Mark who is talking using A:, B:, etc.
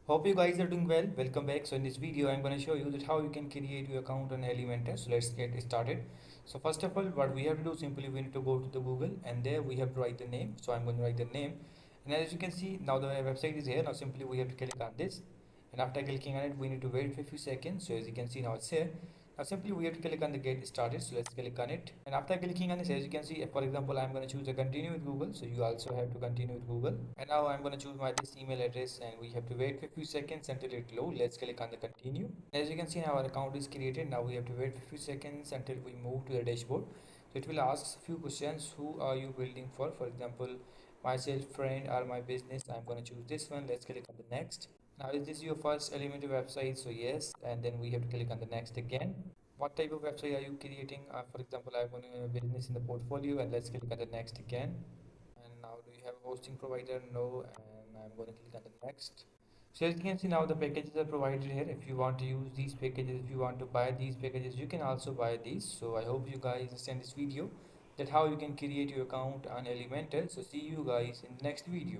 A: Hope you guys are doing well. Welcome back. So in this video, I'm going to show you that how you can create your account on Elementor. So let's get started. So first of all, what we have to do simply we need to go to the Google and there we have to write the name. So I'm going to write the name, and as you can see now the website is here. Now simply we have to click on this, and after clicking on it, we need to wait for a few seconds. So as you can see now it's here. Now simply we have to click on the get started. So let's click on it. And after clicking on this, as you can see, for example, I'm going to choose a continue with Google. So you also have to continue with Google. And now I'm going to choose my this email address, and we have to wait for a few seconds until it load. Let's click on the continue. As you can see now our account is created. Now we have to wait for a few seconds until we move to the dashboard. So it will ask a few questions. Who are you building for? For example, myself, friend, or my business. I'm going to choose this one. Let's click on the next. Now is this your first Elementor website? So yes, and then we have to click on the next again. What type of website are you creating? For example, I'm going to business in the portfolio, and let's click on the next again. And now do you have a hosting provider? No, and I'm going to click on the next. So as you can see now the packages are provided here. If you want to use these packages, if you want to buy these packages, you can also buy these. So I hope you guys understand this video that how you can create your account on Elementor. So see you guys in the next video.